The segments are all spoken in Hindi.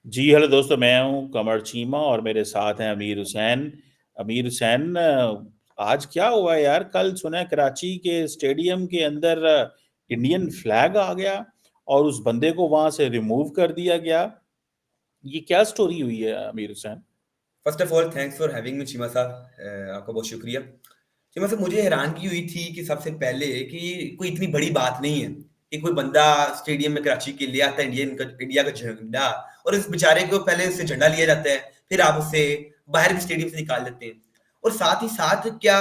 जी, हेलो दोस्तों, मैं हूँ कमर चीमा और मेरे साथ हैं अमीर हुसैन। अमीर हुसैन, आज क्या हुआ यार? कल सुना है कराची के स्टेडियम के अंदर इंडियन फ्लैग आ गया और उस बंदे को वहां से रिमूव कर दिया गया। ये क्या स्टोरी हुई है अमीर Hussain? First of all thanks for having me Cheema साहब। आपका बहुत शुक्रिया। चीमा साहब, मुझे हैरानगी हुई थी कि सबसे पहले कि कोई इतनी बड़ी बात नहीं है कि कोई बंदा स्टेडियम में कराची के लिए आता है इंडिया का झंडा, और इस बेचारे को पहले उससे झंडा लिया जाता है, फिर आप उसे बाहर भी स्टेडियम से निकाल देते हैं। और साथ ही साथ क्या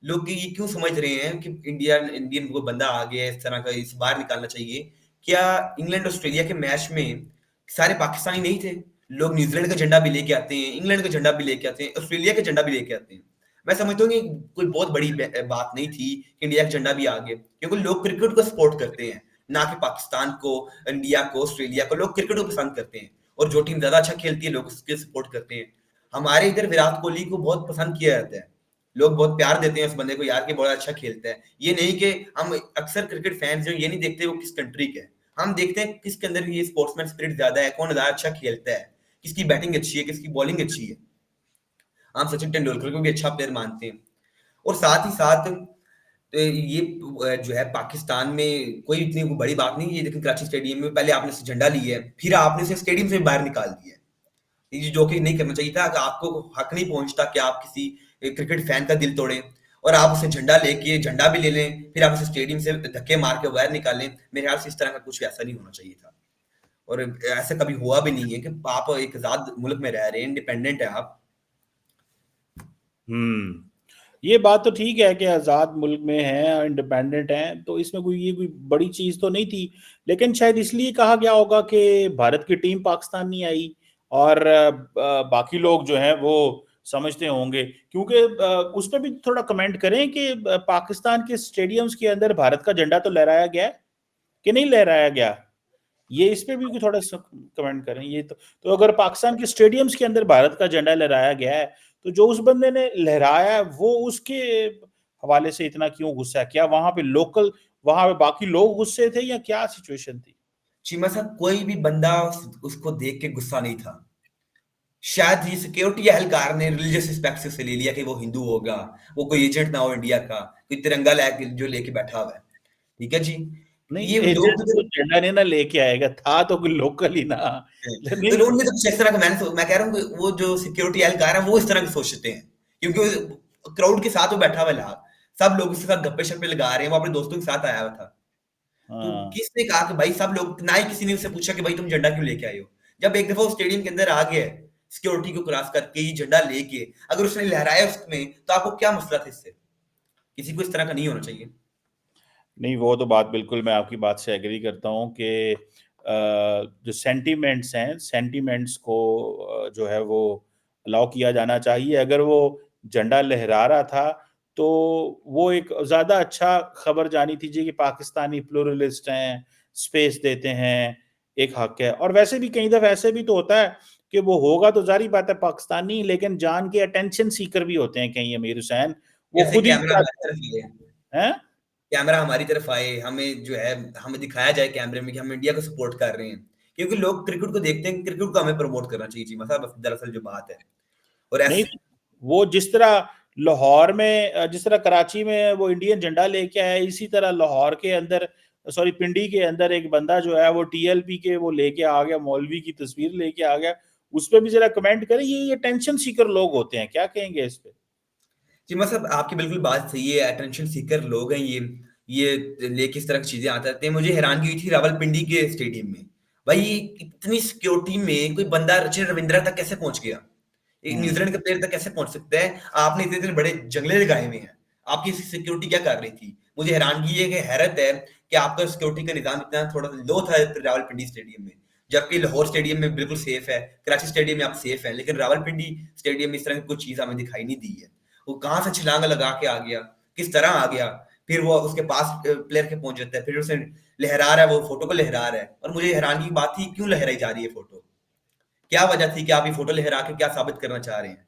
लोग ये क्यों समझ रहे हैं कि इंडियन इंडियन कोई बंदा आ गया है, इस तरह का इसे बाहर निकालना चाहिए? क्या इंग्लैंड ऑस्ट्रेलिया के मैच में सारे पाकिस्तानी नहीं थे? लोग न्यूजीलैंड का झंडा भी लेके आते हैं, इंग्लैंड का झंडा भी लेके आते हैं, ऑस्ट्रेलिया का झंडा भी लेके आते हैं। मैं समझता हूँ कि कोई बहुत बड़ी बात नहीं थी कि इंडिया का झंडा भी आ गया, क्योंकि लोग क्रिकेट को सपोर्ट करते हैं, ना कि पाकिस्तान को, इंडिया को, ऑस्ट्रेलिया को। लोग क्रिकेट को पसंद करते हैं और जो टीम ज्यादा अच्छा खेलती है लोग उसके सपोर्ट करते हैं। हमारे इधर विराट कोहली को बहुत पसंद किया जाता है, लोग बहुत प्यार देते हैं उस बंदे को, यार कि बड़ा अच्छा खेलता है। ये नहीं कि हम अक्सर क्रिकेट फैंस जो ये नहीं देखते वो किस कंट्री के हैं, हम देखते हैं किसके अंदर ये स्पोर्ट्समैन स्पिरिट ज्यादा है, कौन ज्यादा अच्छा खेलता है, किसकी बैटिंग अच्छी है, किसकी बॉलिंग अच्छी है। हम सचिन तेंदुलकर को भी अच्छा प्लेयर मानते हैं। और साथ ही साथ ये जो है पाकिस्तान में कोई इतनी बड़ी बात नहीं है, लेकिन कराची स्टेडियम में पहले आपने झंडा लिया है, फिर आपने इसे स्टेडियम से बाहर निकाल दिया है। ये जो कि नहीं करना चाहिए था। कि आपको हक नहीं पहुंचता कि आप किसी क्रिकेट फैन का दिल तोड़ें और आप उसे झंडा भी ले लें, फिर आप उसे स्टेडियम से धक्के मार के बाहर निकालें। मेरे ख्याल से इस तरह का कुछ ऐसा नहीं होना चाहिए था, और ऐसा कभी हुआ भी नहीं है कि आप एक आजाद मुल्क में रह रहे हैं, इंडिपेंडेंट है आप। हम्म। ये बात तो ठीक है कि आज़ाद मुल्क में हैं, इंडिपेंडेंट हैं, तो इसमें कोई बड़ी चीज़ तो नहीं थी। लेकिन शायद इसलिए कहा गया होगा कि भारत की टीम पाकिस्तान नहीं आई और बाकी लोग जो हैं वो समझते होंगे, क्योंकि उस पर भी थोड़ा कमेंट करें कि पाकिस्तान के स्टेडियम्स के अंदर भारत का झंडा तो लहराया गया है कि नहीं लहराया गया। ये इस पे भी थोड़ा सा कमेंट करें। ये तो अगर पाकिस्तान के स्टेडियम्स के अंदर भारत का झंडा लहराया गया है, तो जो उस बंदे ने लहराया है वो उसके हवाले से इतना क्यों गुस्सा है? क्या वहां पे बाकी लोग गुस्से थे या क्या सिचुएशन थी? चीमा साहब, कोई भी बंदा उसको देख के गुस्सा नहीं था। शायद ये सिक्योरिटी एहलकार ने रिलीजियस एस्पेक्ट से उसे ले लिया कि वो हिंदू होगा, वो कोई एजेंट ना हो इंडिया का, कोई तिरंगा जो लेके बैठा हुआ है। ठीक है जी। नहीं, ये लोग एजेंट तो झंडा नहीं ना लेके आएगा, था तो कोई लोकल ही ना। तो नहीं। उनमें तो कुछ इस तरह का मैं कह रहा हूँ कि वो जो सिक्योरिटी एहलकार है वो इस तरह के सोचते हैं, क्योंकि क्राउड के साथ वो बैठा हुआ है, सब लोग उसके साथ गप्पे शप्पे लगा रहे हैं, वो अपने दोस्तों के साथ आया हुआ था। तो हाँ। किसने कहा कि भाई सब लोग, ना ही किसी ने उससे पूछा कि भाई तुम झंडा क्यों लेके आए हो? जब एक दफा वो स्टेडियम के अंदर आ गया है, सिक्योरिटी को क्रॉस करके ये झंडा लेके, अगर उसने लहराया उसमें, तो आपको क्या मसला था इससे? किसी को इस तरह का नहीं होना चाहिए। नहीं, वो तो बात बिल्कुल मैं आपकी बात से एग्री करता हूँ कि जो सेंटीमेंट्स हैं, सेंटीमेंट्स को जो है वो अलाउ किया जाना चाहिए। अगर वो झंडा लहरा रहा था तो वो एक ज़्यादा अच्छा खबर जानी थी जी कि पाकिस्तानी प्लुरलिस्ट हैं, स्पेस देते हैं, एक हक है। और वैसे भी कई दफ़ा ऐसे भी तो होता है कि वो होगा तो जारी बात है पाकिस्तानी, लेकिन जान के अटेंशन सीकर भी होते हैं कहीं अमीर हुसैन, वो जैसे खुद ही कैमरा हमारी तरफ आए, हैं। कैमरा हमारी तरफ आए, हमें जो है हमें दिखाया जाए कैमरे में कि हम इंडिया को सपोर्ट कर रहे हैं, क्योंकि लोग क्रिकेट को देखते हैं, क्रिकेट को हमें प्रमोट करना चाहिए जी। मतलब दरअसल जो बात है, और नहीं, ऐसे वो जिस तरह लाहौर में जिस तरह कराची में वो इंडियन झंडा लेके आया, इसी तरह लाहौर के अंदर, सॉरी पिंडी के अंदर एक बंदा जो है वो टीएलपी के वो लेके आ गया, मौलवी की तस्वीर लेके आ गया। उस पर भी जरा कमेंट करें। ये टेंशन सीकर लोग होते हैं, क्या कहेंगे इस पे? जी, मतलब आपकी बिल्कुल बात सही है, अटेंशन सीकर लोग हैं ये लेके इस तरह की चीज़ें आते रहते हैं। मुझे हैरानगी हुई थी रावलपिंडी के स्टेडियम में। भाई इतनी सिक्योरिटी में कोई बंदा रचिन रविंद्रा तक कैसे पहुँच गया? एक हम्म। न्यूज़ीलैंड का प्लेयर तक कैसे पहुँच सकता है? आपने इतने-इतने बड़े जंगले लगाए हुए हैं। आपकी सिक्योरिटी क्या कर रही थी? मुझे हैरानगी है कि हैरत है कि आपका सिक्योरिटी का निज़ाम इतना थोड़ा लो था रावलपिंडी स्टेडियम में। जबकि लाहौर स्टेडियम में बिल्कुल सेफ है, कराची स्टेडियम में आप सेफ हैं, लेकिन रावलपिंडी स्टेडियम में इस तरह की कोई चीज़ हमें दिखाई नहीं दी है। वो कहाँ से छलांग लगा के आ गया, किस तरह आ गया, फिर वो उसके पास प्लेयर के पहुंच जाता है, फिर उसे लहरा रहा है, वो फोटो को लहरा रहा है। और मुझे हैरानगी की बात थी, क्यों लहराई जा रही है फोटो? क्या वजह थी कि आप ये फोटो लहरा के क्या साबित करना चाह रहे हैं?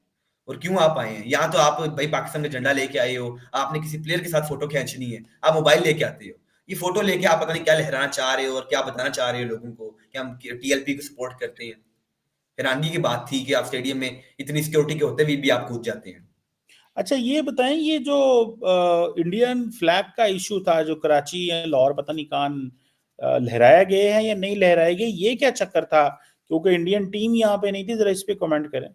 और क्यों आप आए हैं यहाँ? तो आप भाई पाकिस्तान का झंडा लेके आए हो, आपने किसी प्लेयर के साथ फोटो खींचनी है, आप मोबाइल लेके आते हो। ये फोटो लेके आप पता नहीं क्या लहराना चाह रहे हो और क्या बताना चाह रहे हो लोगों को कि हम टीएलपी को सपोर्ट करते हैं। हैरानगी की बात थी कि आप स्टेडियम में इतनी सिक्योरिटी के होते हुए भी आप कूद जाते हैं। अच्छा ये बताएं, ये जो इंडियन फ्लैग का इशू था जो कराची या लाहौर पता नहीं कहाँ लहराया गए हैं या नहीं लहराए गए, ये क्या चक्कर था? क्योंकि इंडियन टीम यहाँ पे नहीं थी, जरा इस पे कमेंट करें।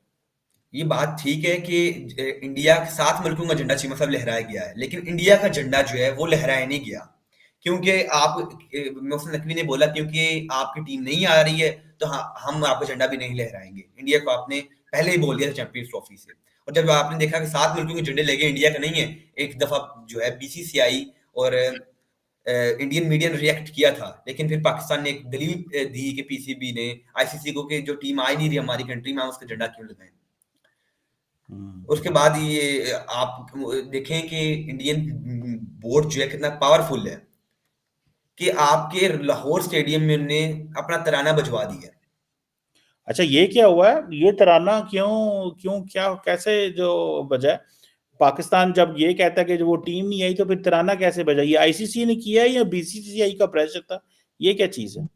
ये बात ठीक है कि इंडिया के 7 मुल्कों का झंडा चीमा साहब लहराया गया है, लेकिन इंडिया का झंडा जो है वो लहराया नहीं गया। क्योंकि आप मोहसिन नकवी ने बोला क्योंकि आपकी टीम नहीं आ रही है तो हाँ, हम आपका झंडा भी नहीं लहराएंगे। इंडिया को आपने पहले ही बोल दिया था चैंपियंस ट्रॉफी से। और जब आपने देखा कि 7 मुल्कों के झंडे लगे, इंडिया का नहीं है, एक दफा जो है बीसीसीआई और इंडियन मीडिया ने रिएक्ट किया था, लेकिन फिर पाकिस्तान ने एक दलील दी कि पीसीबी ने आईसीसी को कि जो टीम आ ही नहीं रही हमारी कंट्री में, हम उसका झंडा क्यों लगाएं। उसके बाद ये आप देखें कि इंडियन बोर्ड जो है कितना पावरफुल है कि आपके लाहौर स्टेडियम में उन्होंने अपना तराना बजवा दिया। अच्छा ये क्या हुआ है, ये तराना क्यों क्यों क्या कैसे जो बजा है? पाकिस्तान जब ये कहता है कि जो वो टीम नहीं आई तो फिर तराना कैसे बजा? ये आईसीसी ने किया है या बीसीसीआई का प्रेशर था? ये क्या चीज है?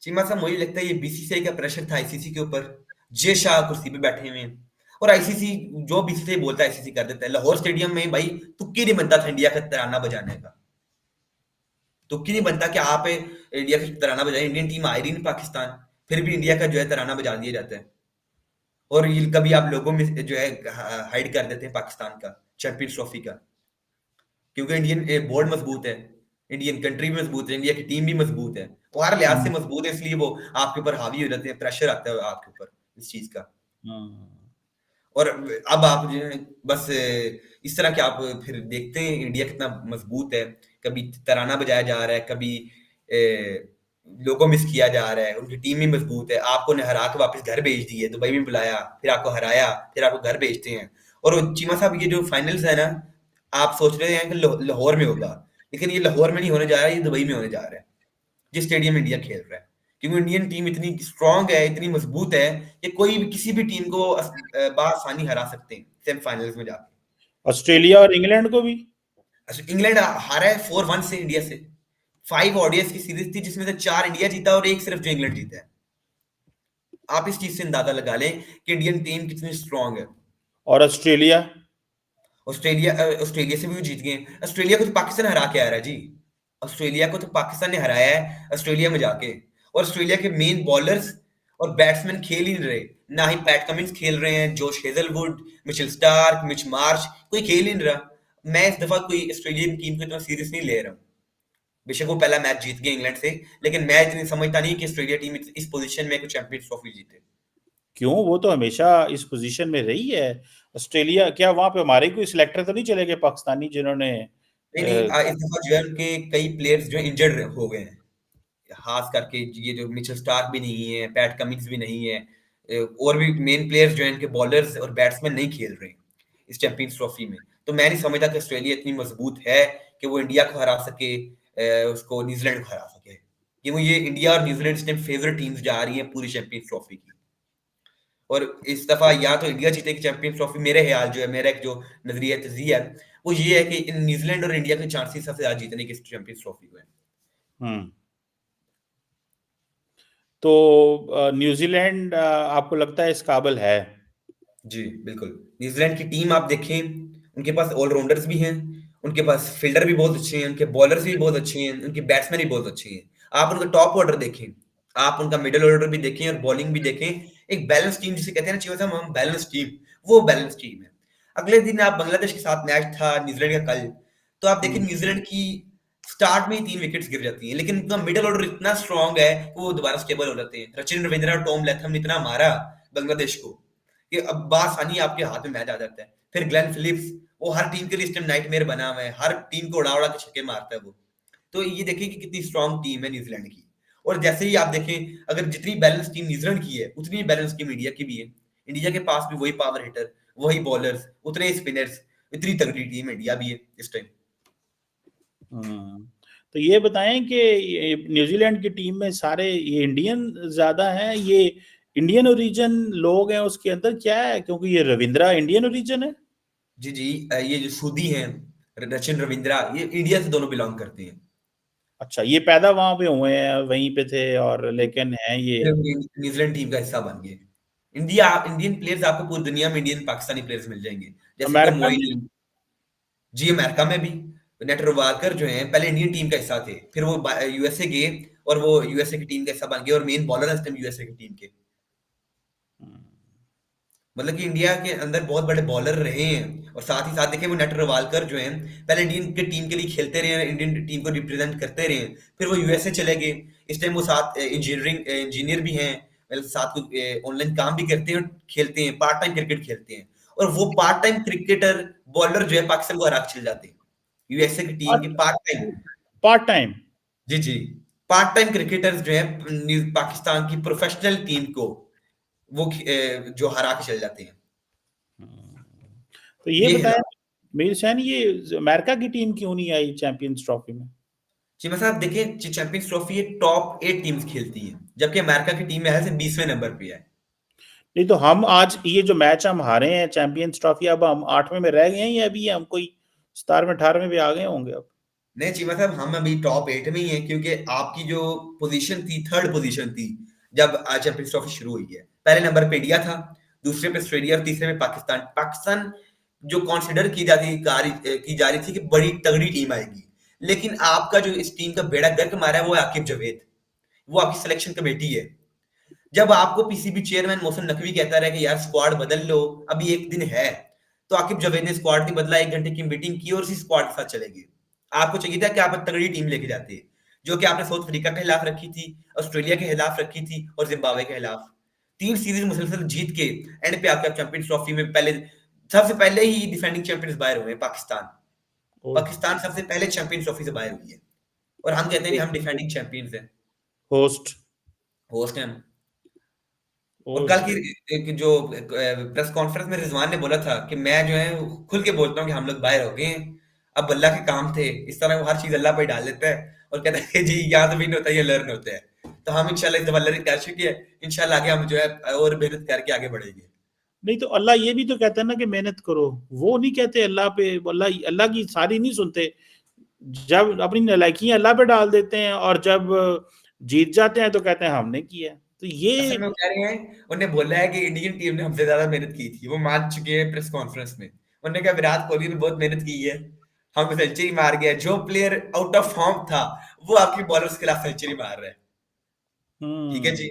चीमा साहब मुझे लगता है ये बीसीसीआई का प्रेशर था आईसीसी के ऊपर। जे शाह कुर्सी पे बैठे हुए हैं और आईसीसी जो बीसीसीआई बोलता है आईसीसी कर देता है। लाहौर स्टेडियम में भाई तुक्की नहीं बनता था इंडिया का तराना बजाने का। तुक्की नहीं बनता कि आप इंडिया का तराना बजाए। इंडियन टीम आ रही नहीं पाकिस्तान, फिर भी इंडिया का जो है तराना बजा दिया जाता है। और ये कभी आप लोगों में जो है हाइड कर देते हैं पाकिस्तान का चैंपियंस ट्रॉफी का, क्योंकि इंडियन बोर्ड मजबूत है, इंडियन कंट्री भी मजबूत है, इंडिया की टीम भी मजबूत है, वो हर लिहाज से हम्म, मजबूत है, इसलिए वो आपके ऊपर हावी हो जाते हैं, प्रेशर आता है आपके ऊपर इस चीज का। हम्म, और अब आप जो है बस इस तरह के आप फिर देखते हैं इंडिया कितना मजबूत है। कभी तराना बजाया जा रहा है, कभी लोगो मिस किया जा रहा है, उनकी टीम भी मजबूत है। आपको ने हरा के वापस घर भेज दिए, दुबई में बुलाया, फिर आपको हराया, फिर आपको घर भेजते हैं। और चीमा साहब ये जो फाइनल्स है ना, आप सोच रहे हैं कि लाहौर में होगा, लेकिन ये लाहौर में नहीं होने जा रहा है, ये दुबई में होने जा रहा है, जिस स्टेडियम में इंडिया खेल रहा है। क्योंकि इंडियन टीम इतनी स्ट्रांग है, इतनी मजबूत है कि कोई भी किसी भी टीम को बासानी हरा सकते हैं सेमीफाइनल्स में जाके। ऑस्ट्रेलिया और इंग्लैंड को भी। अच्छा, इंग्लैंड हारा है 4-1 से इंडिया से। 5 ओडीआईस की सीरीज थी जिसमें से 4 इंडिया जीता और एक सिर्फ जो इंग्लैंड जीता है। आप इस चीज से अंदाजा लगा लें कि इंडियन टीम कितनी स्ट्रांग है। और ऑस्ट्रेलिया। ऑस्ट्रेलिया से भी वो जीत गए। ऑस्ट्रेलिया को तो पाकिस्तान हरा के आ रहा है जी। ऑस्ट्रेलिया को तो पाकिस्तान ने हराया है ऑस्ट्रेलिया में जाके। और ऑस्ट्रेलिया के मेन बॉलर्स और बैट्समैन खेल ही नहीं रहे। ना ही पैट कमिंस खेल रहे हैं, Josh Hazlewood, Mitchell Starc, Mitch Marsh, कोई खेल ही नहीं रहा। मैं इस दफा कोई ऑस्ट्रेलियन टीम को इतना सीरियस नहीं ले रहा हूँ। बेशक वो पहला मैच जीत गए इंग्लैंड से, लेकिन मैं इतनी समझता नहीं कि ऑस्ट्रेलिया टीम इस पोजीशन में कोई चैंपियंस ट्रॉफी जीते। क्यों, वो तो हमेशा इस पोजीशन में रही है। ऑस्ट्रेलिया क्या वहां पे हमारे कोई सिलेक्टर तो नहीं चले गए पाकिस्तानी जिन्होंने नहीं नहीं, इस दफा जो है उनके कई प्लेयर्स जो इंजर्ड हो गए हैं, खास करके ये जो मिचेल स्टार्क भी नहीं है, पैट कमिंस भी नहीं है, और भी मेन प्लेयर्स जो है इनके बॉलर्स और बैट्समैन नहीं खेल रहे हैं इस चैंपियंस ट्रॉफी में। तो मैं नहीं समझता कि ऑस्ट्रेलिया इतनी मजबूत है कि वो इंडिया को हरा सके, उसको न्यूजीलैंड को हरा सके। क्योंकि ये इंडिया और न्यूजीलैंड इस टाइम फेवरेट टीम्स जा रही हैं पूरी चैंपियंस ट्रॉफी की। और इस दफा या तो इंडिया जीतेगी चैंपियंस ट्रॉफी, मेरे ख्याल जो है, मेरा एक जो नजरिया तजिया है वो ये है कि इन न्यूजीलैंड और इंडिया के चांसेस सबसे ज्यादा जीतने के चैंपियंस ट्रॉफी को है। हम्म। तो न्यूजीलैंड आपको लगता है इस काबिल है? जी, बिल्कुल। न्यूज़ीलैंड की टीम आप देखें, उनके पास ऑल-राउंडर्स भी हैं, उनके पास फील्डर भी बहुत अच्छे हैं, उनके बॉलर्स भी बहुत अच्छे हैं, उनके बैट्समैन भी बहुत अच्छे हैं। आप उनका टॉप ऑर्डर देखें, आप उनका मिडल ऑर्डर भी देखें और बॉलिंग भी देखें। एक बैलेंस टीम जिसे कहते हैं ना चीमा साहब, हम बैलेंस टीम, वो बैलेंस टीम है। अगले दिन आप बांग्लादेश के साथ मैच था न्यूज़ीलैंड का कल, तो आप देखें हम्म, न्यूज़ीलैंड की स्टार्ट में ही 3 विकेट्स गिर जाती हैं, लेकिन उनका मिडल ऑर्डर इतना स्ट्रॉन्ग है कि वो दोबारा स्टेबल हो जाते हैं। रचिन रवींद्र और टॉम लैथम ने इतना मारा बांग्लादेश को कि अब बासानी आपके हाथ में मैच आ जाता है। फिर ग्लेन फिलिप्स, वो हर टीम के लिए इस टाइम नाइटमेयर बना हुआ है, हर टीम को उड़ा-उड़ा के छक्के मारता है वो। तो ये देखिए कि कितनी स्ट्रॉन्ग टीम है न्यूज़ीलैंड की। और जैसे ही आप देखें, अगर जितनी बैलेंस टीम न्यूज़ीलैंड की है, उतनी ही बैलेंस टीम इंडिया की भी है। इंडिया के पास भी वही पावर हिटर, वही बॉलर्स, उतने ही स्पिनर्स, इतनी तगड़ी टीम इंडिया भी है इस टाइम। हम्म। तो ये बताएं कि ये न्यूजीलैंड की टीम में सारे ये इंडियन ज्यादा हैं, ये इंडियन ओरिजिन लोग हैं उसके अंदर क्या है? क्योंकि ये रविंद्रा इंडियन ओरिजिन है। जी, जी। ये जो सूदी हैं, रचिन रवींद्रा, ये इंडिया से दोनों बिलॉन्ग करते हैं। अच्छा, ये पैदा वहां पे हुए हैं, वहीं पे थे और लेकिन हैं ये। फिर न्यूज़ीलैंड टीम का हिस्सा बन गए। इंडियन प्लेयर्स आपको पूरी दुनिया में इंडियन पाकिस्तानी प्लेयर्स मिल जाएंगे, जैसे कि अमेरिका में। मोइन। जी, अमेरिका में भी नेट रवालकर जो हैं पहले इंडियन टीम का हिस्सा थे, फिर वो यूएसए गए और वो यूएसए की टीम का हिस्सा बन गए और मेन बॉलर हैं इस टाइम यूएसए की टीम के। मतलब कि इंडिया के अंदर बहुत बड़े बॉलर रहे हैं, और साथ ही साथ देखिए वो नेट रवालकर जो हैं पहले इंडियन के टीम के लिए खेलते रहे हैं, इंडियन टीम को रिप्रेजेंट करते रहे हैं, फिर वो यूएसए चले गए। इस टाइम वो साथ इंजीनियर भी हैं, मतलब साथ ऑनलाइन काम भी करते हैं और खेलते हैं, पार्ट टाइम क्रिकेट खेलते हैं। और वो पार्ट टाइम क्रिकेटर बॉलर जो है पाकिस्तान को हरा के चले जाते हैं, यूएसए की टीम के पार्ट टाइम। Part time. जी जी, पार्ट टाइम क्रिकेटर्स जो है पाकिस्तान की प्रोफेशनल टीम को वो जो हरा के चले जाते हैं। तो ये ये बताएं मीर हुसैन, ये अमेरिका की टीम क्यों नहीं आई चैंपियंस ट्रॉफी में? जी मैं साहब देखिए, चैंपियंस ट्रॉफी ये टॉप 8 टीम्स खेलती हैं, जबकि अमेरिका की टीम है से 20वें नंबर पे है। नहीं तो हम आज ये जो मैच हम हारे हैं चैंपियंस ट्रॉफी, अब हम 8वें में रह गए हैं या अभी हम कोई 17वें 18वें भी आ गए होंगे अब? नहीं चीमा साहब, हम अभी टॉप 8 में ही हैं, क्योंकि आपकी जो पोजीशन थी, थर्ड पोजीशन थी जब चैंपियंस ट्रॉफी शुरू हुई है। पहले नंबर पे इंडिया था, दूसरे पे ऑस्ट्रेलिया और तीसरे में पाकिस्तान। पाकिस्तान जो कंसिडर की जा रही थी कि बड़ी तगड़ी टीम आएगी, लेकिन आपका जो इस टीम का बेड़ा गर्क मारा है वो है आकिब जावेद, वो आपकी सिलेक्शन कमेटी है। जब आपको पीसीबी चेयरमैन मोहसिन नकवी कहता रहा कि यार स्क्वाड बदल लो, अभी एक दिन है, तो आकिब जावेद ने स्क्वाड नहीं बदला, 1 घंटे की मीटिंग की और उसी स्क्वाड के साथ चले गए। आपको चाहिए था कि आप तगड़ी टीम लेके जाते, जो कि आपने साउथ अफ्रीका के खिलाफ रखी थी, ऑस्ट्रेलिया के खिलाफ रखी थी और जिम्बाब्वे के खिलाफ। 3 सीरीज मुसलसल जीत के एंड पे आपका चैंपियंस ट्रॉफी में पहले, सबसे पहले ही डिफेंडिंग चैंपियंस बाहर हुए हैं पाकिस्तान। और पाकिस्तान सबसे पहले चैंपियंस ट्रॉफी से बाहर हुई है, और हम कहते हैं कि हम डिफेंडिंग चैंपियंस हैं, होस्ट। होस्ट हैं हम। और और कल की एक जो प्रेस कॉन्फ्रेंस में रिजवान ने बोला था कि मैं जो है खुल के बोलता हूँ कि हम लोग बाहर हो गए हैं, अब अल्लाह के काम थे। इस तरह वो हर चीज अल्लाह पे डाल देता है और कहता है जी यहाँ तो विन होता है, ये लर्न होता है। तो हम इंशाल्लाह इस दफा लर्न कर चुके हैं, इंशाल्लाह आगे हम जो है और मेहनत करके आगे बढ़ेंगे। नहीं तो अल्लाह ये भी तो कहता है ना कि मेहनत करो, वो नहीं कहते अल्लाह पे? अल्लाह अल्लाह की सारी नहीं सुनते, जब अपनी नालायकियां अल्लाह पे डाल देते हैं और जब जीत जाते हैं तो कहते हैं हमने किया। तो ये असल में वो कह रहे हैं, उन्हें बोला है कि इंडियन टीम ने हमसे ज्यादा मेहनत की थी, वो मान चुके हैं प्रेस कॉन्फ्रेंस में। उन्होंने कहा विराट कोहली ने बहुत मेहनत की है, हम सेंचुरी मार गए, जो प्लेयर आउट ऑफ फॉर्म था वो आपके बॉलर्स के खिलाफ सेंचुरी मार रहा है। ठीक है हम्म। जी,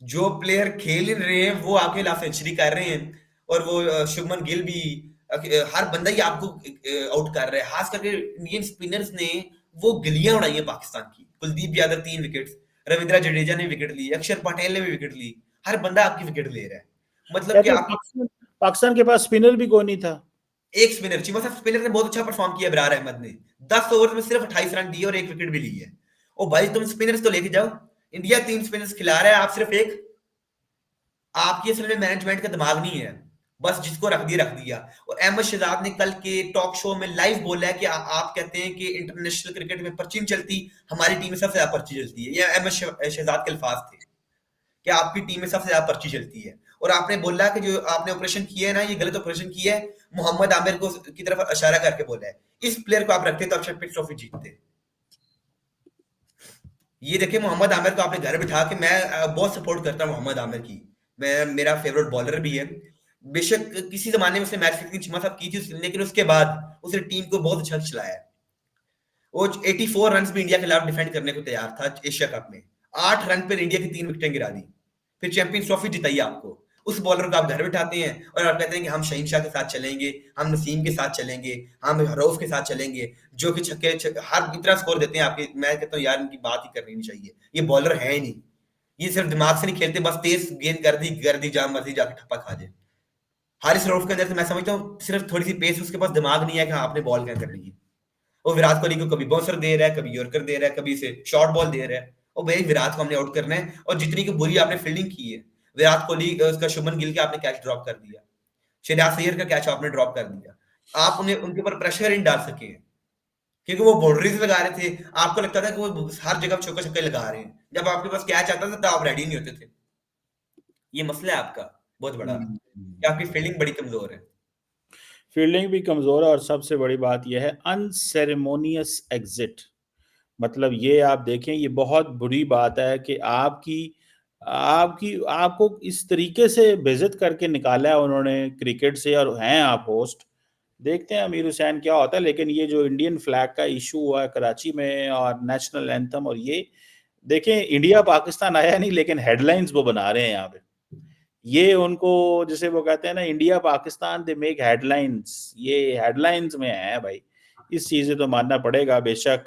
जो प्लेयर खेल ही रहे हैं वो आपके खिलाफ सेंचुरी कर रहे हैं, और वो शुभमन गिल भी, हर बंदा ही आपको आउट कर रहा है। खास करके इंडियन स्पिनर्स ने वो गिलियां उड़ाई है पाकिस्तान की। कुलदीप यादव 3 विकेट, रविंद्र जडेजा ने विकेट ली, अक्षर पटेल ने भी विकेट ली, हर बंदा आपकी विकेट ले रहा है। मतलब कि कहते हैं आपकी पाकिस्तान के पास स्पिनर भी कोई नहीं था। एक स्पिनर, चीमा साहब स्पिनर ने बहुत अच्छा परफॉर्म किया, इब्रार अहमद ने 10 ओवर में सिर्फ 28 रन दिए और 1 विकेट भी ली है। ओ भाई तुम स्पिनर्स तो लेके जाओ, इंडिया 3 स्पिनर्स खिला रहा है, आप सिर्फ एक। आपकी असल में मैनेजमेंट का दिमाग नहीं है, बस जिसको रख दिया रख दिया। और अहमद शहजाद ने कल के टॉक शो में लाइव बोला है कि आप कहते हैं कि इंटरनेशनल क्रिकेट में पर्ची नहीं चलती, हमारी टीम में सबसे ज्यादा पर्ची चलती है। ये अहमद शहजाद के अल्फाज थे कि आपकी टीम में सबसे ज्यादा पर्ची चलती है। और आपने बोला कि जो आपने ऑपरेशन किया है ना, ये गलत ऑपरेशन किया है, मोहम्मद आमिर को की तरफ इशारा करके बोला है। इस प्लेयर को आप रखते तो आप चैंपियंस ट्रॉफी जीतते। ये देखिए मोहम्मद आमिर को आपने घर बिठा के, मैं बहुत सपोर्ट करता हूँ मोहम्मद आमिर की, मैं मेरा फेवरेट बॉलर भी है। बेशक किसी जमाने में उसने मैच फिक्सिंग चीमा साहब की थी, लेकिन उसके बाद उसने टीम को बहुत अच्छा चलाया है। वो 84 रन भी इंडिया के खिलाफ डिफेंड करने को तैयार था एशिया कप में। 8 रन पर इंडिया की 3 विकेटें गिरा दी, फिर चैंपियंस ट्रॉफी जिताई आपको। उस बॉलर को आप घर बिठाते हैं और आप कहते हैं कि हम शहीन शाह के साथ चलेंगे, हम नसीम के साथ चलेंगे, हम रऊफ के साथ चलेंगे, जो कि हर इतना स्कोर देते हैं आपके। मैं कहता हूँ यार इनकी बात ही करनी नहीं चाहिए, ये बॉलर है ही नहीं। ये सिर्फ दिमाग से नहीं खेलते, बस तेज गेंद कर दी जहां मर्जी जाके ठप्पा खा जाए। हारिस रऊफ के अंदर से मैं समझता हूँ सिर्फ थोड़ी सी पेस, उसके पास दिमाग नहीं है कि हाँ आपने बॉल क्या करनी है। वो विराट कोहली को कभी बाउंसर दे रहा है, कभी यॉर्कर दे रहा है, कभी इसे शॉर्ट बॉल दे रहा है। और भाई विराट को हमने आउट करना है, और जितनी की बुरी आपने फील्डिंग की है, विराट कोहली उसका शुभमन गिल का आपने कैच ड्रॉप कर दिया, शहनाज अय्यर का कैच आपने ड्रॉप कर दिया। आप उन्हें उनके ऊपर प्रेशर नहीं डाल सके, क्योंकि वो बाउंड्रीज लगा रहे थे। आपको लगता था कि वो हर जगह चौका छक्के लगा रहे हैं, जब आपके पास कैच आता था तो आप रेडी नहीं होते थे। ये मसला है आपका बहुत बड़ा, कि आपकी फील्डिंग बड़ी कमजोर है। फील्डिंग भी कमजोर है और सबसे बड़ी बात यह है अनसेरेमोनियस एग्जिट। मतलब ये आप देखें, ये बहुत बुरी बात है कि आपकी आपकी आपको इस तरीके से बेइज्जत करके निकाला है उन्होंने क्रिकेट से, और हैं आप होस्ट। देखते हैं अमीर हुसैन क्या होता है। लेकिन ये जो इंडियन फ्लैग का इशू हुआ है कराची में और नेशनल एंथम, और ये देखें, इंडिया पाकिस्तान आया नहीं, लेकिन हेडलाइंस वो बना रहे हैं यहाँ पे। ये उनको, जैसे वो कहते हैं ना, India Pakistan they make headlines, ये हेडलाइंस में है भाई। इस चीज़ से तो मानना पड़ेगा बेशक।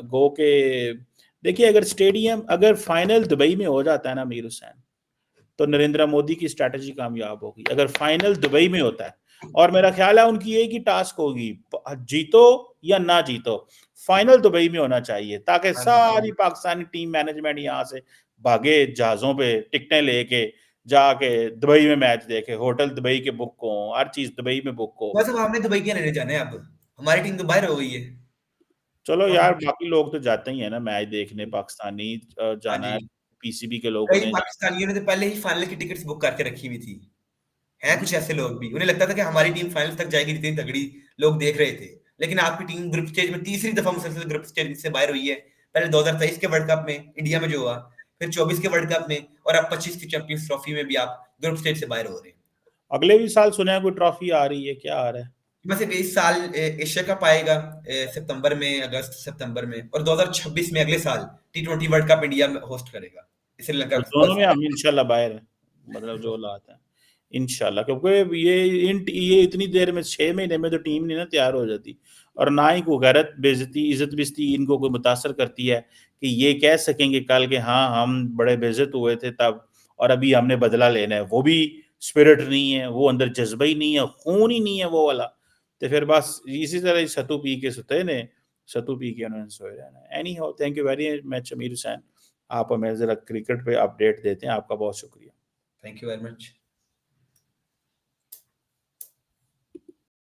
गो के देखिए, अगर स्टेडियम, अगर फाइनल दुबई में हो जाता है ना मीर हुसैन, तो नरेंद्र मोदी की स्ट्रैटेजी कामयाब होगी। अगर फाइनल दुबई में होता है, और मेरा ख्याल है उनकी एक ही टास्क होगी, जीतो या ना जीतो, फाइनल दुबई में होना चाहिए, ताकि हाँ जी। सारी पाकिस्तानी टीम मैनेजमेंट यहाँ से भागे जहाजों पे टिकटें लेके, जाके दुबई में मैच देखे, होटल दुबई के बुक हो, हर चीज दुबई में बुक हो। बस अब हमने दुबई क्या लेने जाना है अब? हमारी टीम तो बाहर हो गई है। चलो अब यार, बाकी लोग तो जाते ही है ना मैच देखने, पाकिस्तानी हाँ जाना जी। है, पीसीबी के लोगों कई ने जाना पाकिस्तानियों ने तो पहले ही फाइनल की टिकट्स बुक करके रखी हुई थी। हैं कुछ ऐसे लोग भी, उन्हें लगता था कि हमारी टीम फाइनल तक जाएगी, जितनी तगड़ी लोग देख रहे थे। लेकिन आपकी टीम ग्रुप स्टेज में तीसरी दफा मुसलसल ग्रुप स्टेज से बाहर हुई है। पहले 2023 के वर्ल्ड कप में इंडिया में जो हुआ, फिर 24 के वर्ल्ड कप में, और अब 25 की चैंपियंस ट्रॉफी में भी आप ग्रुप स्टेज से बाहर हो रहे हैं। अगले भी साल सुना है कोई ट्रॉफी आ रही है, क्या आ रहा है? वैसे इस साल एशिया कप आएगा सितंबर में, अगस्त सितंबर में, और 2026 में अगले साल T20 वर्ल्ड कप इंडिया में होस्ट करेगा श्रीलंका और दोनों में वर्सेस। हम इंशाल्लाह बाहर हैं, मतलब जो हालात है इंशाल्लाह। क्योंकि ये इतनी देर में, 6 महीने में तो टीम नहीं ना तैयार हो जाती, और ना ही कोई गैरत बेइज्जती इज्जत बेइज्जती इनको कोई मुतासर करती है कि ये कह सकेंगे कल के हाँ हम बड़े बेइज्जत हुए थे तब, और अभी हमने बदला लेना है। वो भी स्पिरिट नहीं है, वो अंदर जज्बा ही नहीं है, खून ही नहीं है वो वाला। तो फिर बस इसी तरह सतू पी के सुते ने, सतू पी के उन्होंने सोए रहना। Any how, thank you very much अमीर हुसैन, आप हमें ज़रा क्रिकेट पे अपडेट देते हैं। आपका बहुत शुक्रिया। Thank you very much.